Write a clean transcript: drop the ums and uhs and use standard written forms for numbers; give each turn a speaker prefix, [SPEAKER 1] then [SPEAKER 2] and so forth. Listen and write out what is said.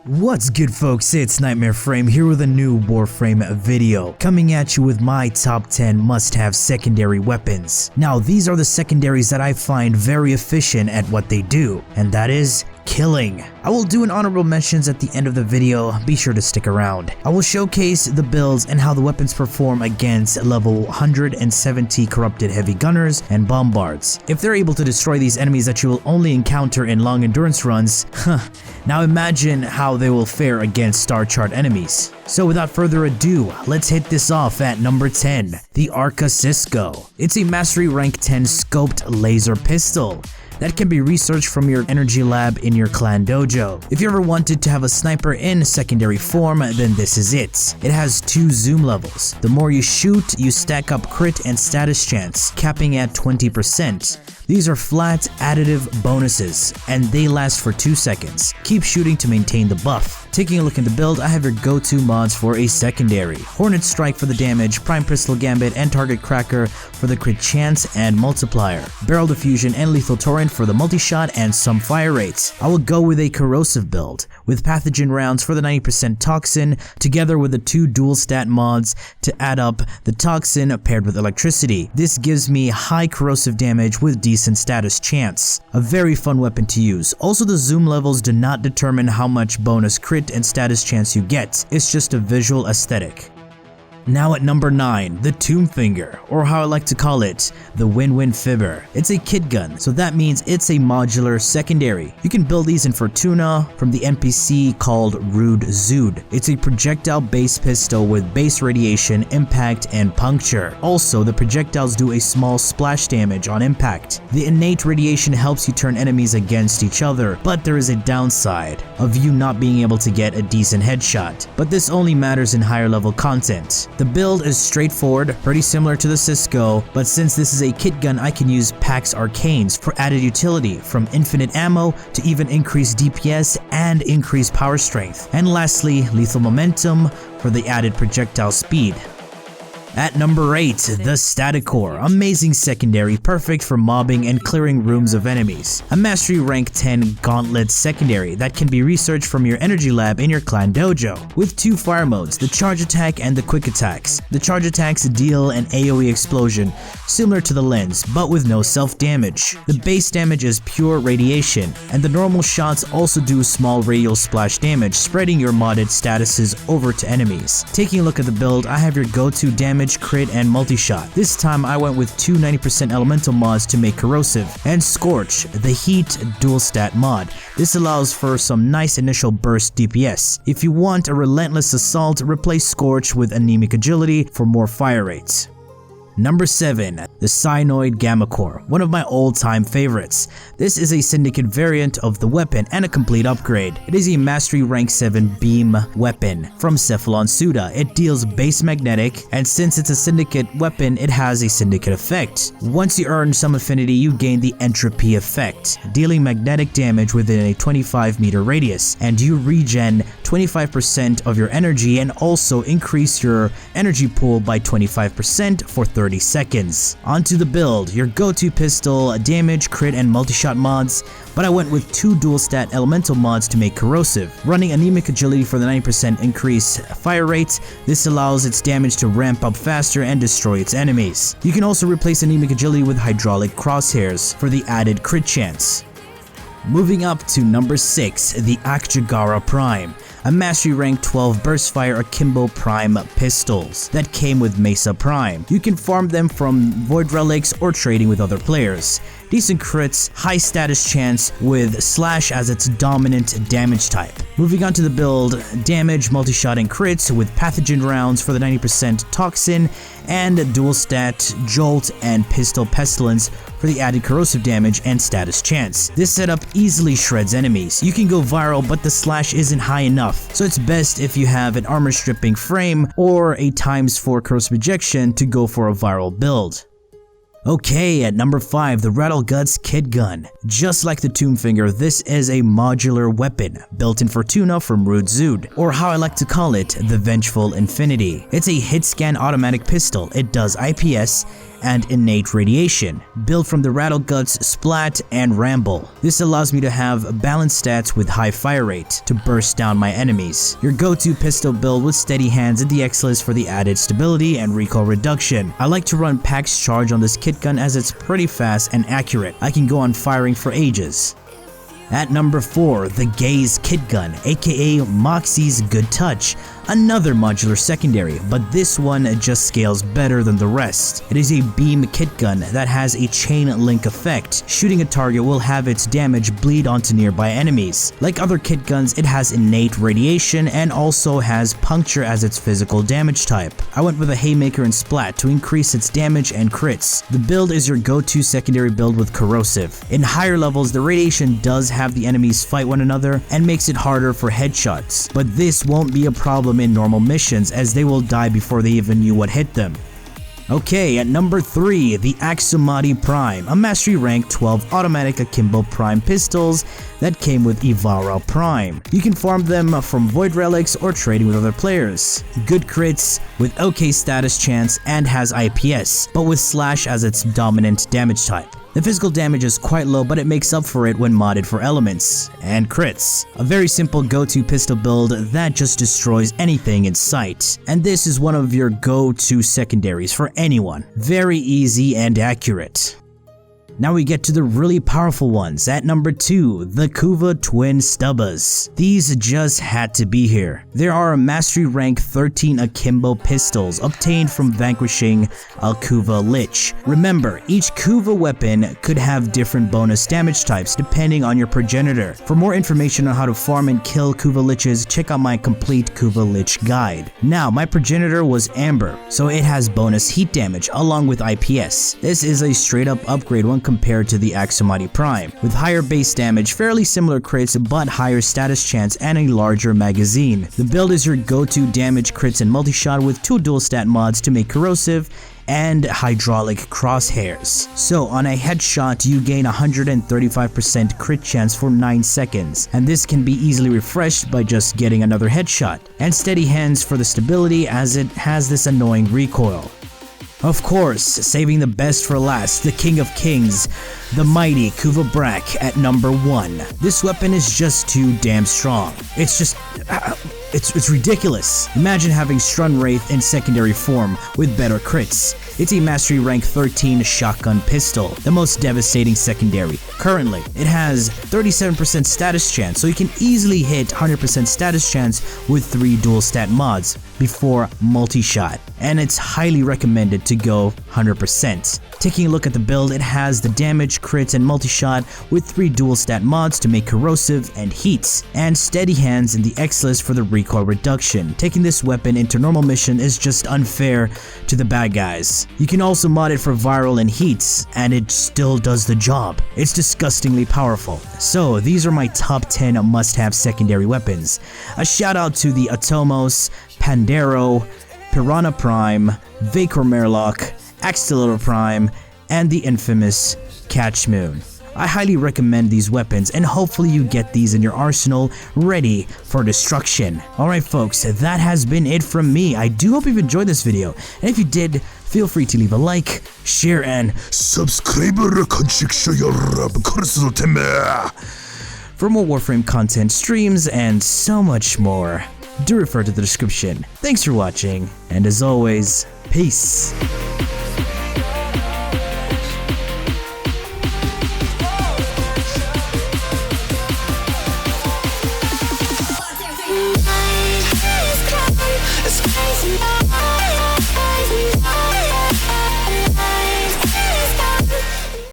[SPEAKER 1] What's good folks, it's KnightmareFrame here with a new Warframe video, coming at you with my top 10 must-have secondary weapons. Now these are the secondaries that I find very efficient at what they do, and that is killing. I will do an honorable mentions at the end of the video, be sure to stick around. I will showcase the builds and how the weapons perform against level 170 corrupted heavy gunners and bombards. If they're able to destroy these enemies that you will only encounter in long endurance runs, now imagine how they will fare against star chart enemies. So without further ado, let's hit this off at number 10, the ARCA SCISCO. It's a mastery rank 10 scoped laser pistol that can be researched from your energy lab in your clan dojo. If you ever wanted to have a sniper in secondary form, then this is it. It has 2 zoom levels. The more you shoot, you stack up crit and status chance, capping at 20%. These are flat additive bonuses, and they last for 2 seconds. Keep shooting to maintain the buff. Taking a look at the build, I have your go-to mods for a secondary. Hornet Strike for the damage, Prime Pistol Gambit and Target Cracker for the crit chance and multiplier, Barrel Diffusion and Lethal Torrent for the multi-shot and some fire rates. I will go with a corrosive build, with pathogen rounds for the 90% toxin, together with the 2 dual stat mods to add up the toxin paired with electricity. This gives me high corrosive damage with decent status chance. A very fun weapon to use. Also, the zoom levels do not determine how much bonus crit and status chance you get, it's just a visual aesthetic. Now at number 9, the TOMBFINGER, or how I like to call it, the Win-Win Fibber. It's a kit gun, so that means it's a modular secondary. You can build these in Fortuna from the NPC called Rude Zood. It's a projectile-based pistol with base radiation, impact, and puncture. Also, the projectiles do a small splash damage on impact. The innate radiation helps you turn enemies against each other, but there is a downside of you not being able to get a decent headshot. But this only matters in higher level content. The build is straightforward, pretty similar to the SCISCO, but since this is a kit gun, I can use Pax Arcanes for added utility, from infinite ammo to even increased DPS and increased power strength. And lastly, Lethal Momentum for the added projectile speed. At number 8, the STATICOR, amazing secondary, perfect for mobbing and clearing rooms of enemies. A mastery rank 10 gauntlet secondary that can be researched from your energy lab in your clan dojo, with 2 fire modes, the charge attack and the quick attacks. The charge attacks deal an AoE explosion, similar to the lens, but with no self-damage. The base damage is pure radiation, and the normal shots also do small radial splash damage, spreading your modded statuses over to enemies. Taking a look at the build, I have your go-to damage, crit, and multi-shot. This time I went with 2 90% elemental mods to make corrosive, and Scorch, the heat dual stat mod. This allows for some nice initial burst DPS. If you want a relentless assault, replace Scorch with anemic agility for more fire rates. Number 7, the SYNOID GAMMACOR, one of my all-time favorites. This is a syndicate variant of the weapon and a complete upgrade. It is a mastery rank 7 beam weapon from Cephalon Suda. It deals base magnetic, and since it's a syndicate weapon, it has a syndicate effect. Once you earn some affinity, you gain the entropy effect, dealing magnetic damage within a 25-meter radius, and you regen 25% of your energy and also increase your energy pool by 25% for 30 seconds. Onto the build, your go-to pistol, damage, crit, and multi-shot mods, but I went with 2 dual stat elemental mods to make corrosive. Running anemic agility for the 90% increase fire rates, this allows its damage to ramp up faster and destroy its enemies. You can also replace anemic agility with hydraulic crosshairs for the added crit chance. Moving up to number 6, the Akjagara Prime, a mastery rank 12 burst fire akimbo prime pistols that came with Mesa Prime. You can farm them from void relics or trading with other players. Decent crits, high status chance with slash as its dominant damage type. Moving on to the build, damage, multi-shot, and crits with pathogen rounds for the 90% toxin and dual stat jolt and pistol pestilence for the added corrosive damage and status chance. This setup easily shreds enemies. You can go viral, but the slash isn't high enough, so it's best if you have an armor stripping frame or a ×4 corrosive ejection to go for a viral build. Okay, at number 5, the RATTLEGUTS Kit Gun. Just like the TOMBFINGER, this is a modular weapon, built in Fortuna from Rude Zood, or how I like to call it, the Vengeful Infinity. It's a hit scan automatic pistol. It does IPS and innate radiation, built from the RATTLEGUTS, Splat, and Ramble. This allows me to have balanced stats with high fire rate to burst down my enemies. Your go-to pistol build with steady hands and the X-list for the added stability and recoil reduction. I like to run PAX Charge on this kit gun as it's pretty fast and accurate. I can go on firing for ages. At number 4, the Gaze Kit Gun, aka Moxie's Good Touch. Another modular secondary, but this one just scales better than the rest. It is a beam kit gun that has a chain link effect. Shooting a target will have its damage bleed onto nearby enemies. Like other kit guns, it has innate radiation and also has puncture as its physical damage type. I went with a Haymaker and Splat to increase its damage and crits. The build is your go-to secondary build with corrosive. In higher levels, the radiation does have the enemies fight one another and makes it harder for headshots, but this won't be a problem in normal missions as they will die before they even knew what hit them. Okay, at number 3, the Axumati Prime, a mastery rank 12 automatic akimbo prime pistols that came with Ivara Prime. You can farm them from void relics or trading with other players. Good crits with OK status chance and has IPS, but with slash as its dominant damage type. The physical damage is quite low, but it makes up for it when modded for elements and crits. A very simple go-to pistol build that just destroys anything in sight. And this is one of your go-to secondaries for anyone. Very easy and accurate. Now we get to the really powerful ones. At number 2, the KUVA Twin STUBBAS. These just had to be here. There are a mastery rank 13 akimbo pistols obtained from vanquishing a KUVA Lich. Remember, each KUVA weapon could have different bonus damage types depending on your progenitor. For more information on how to farm and kill KUVA Liches, check out my complete KUVA Lich guide. Now, my progenitor was Amber, so it has bonus heat damage along with IPS. This is a straight up upgrade when compared to the Axumati Prime, with higher base damage, fairly similar crits, but higher status chance and a larger magazine. The build is your go-to damage, crits, and multi-shot with 2 dual stat mods to make corrosive and hydraulic crosshairs. So on a headshot, you gain 135% crit chance for 9 seconds, and this can be easily refreshed by just getting another headshot. And steady hands for the stability as it has this annoying recoil. Of course, saving the best for last, the King of Kings, the mighty KUVA BRAKK at number 1. This weapon is just too damn strong. It's ridiculous. Imagine having Stun Wraith in secondary form with better crits. It's a mastery rank 13 shotgun pistol, the most devastating secondary. Currently, it has 37% status chance, so you can easily hit 100% status chance with 3 dual stat mods before multi-shot, and it's highly recommended to go 100%. Taking a look at the build, it has the damage, crits, and multi-shot with 3 dual stat mods to make corrosive and heats, and steady hands in the X-list for the recoil reduction. Taking this weapon into normal mission is just unfair to the bad guys. You can also mod it for viral and heats, and it still does the job. It's disgustingly powerful. So these are my top 10 must-have secondary weapons. A shout out to the Atomos, Pandero, Piranha Prime, Vacor Merlock, Axolotl Prime, and the infamous Catch Moon. I highly recommend these weapons, and hopefully you get these in your arsenal ready for destruction. Alright folks, that has been it from me. I do hope you've enjoyed this video, and if you did, feel free to leave a like, share, and subscribe. For more Warframe content, streams, and so much more, do refer to the description. Thanks for watching, and as always, peace. It's crazy.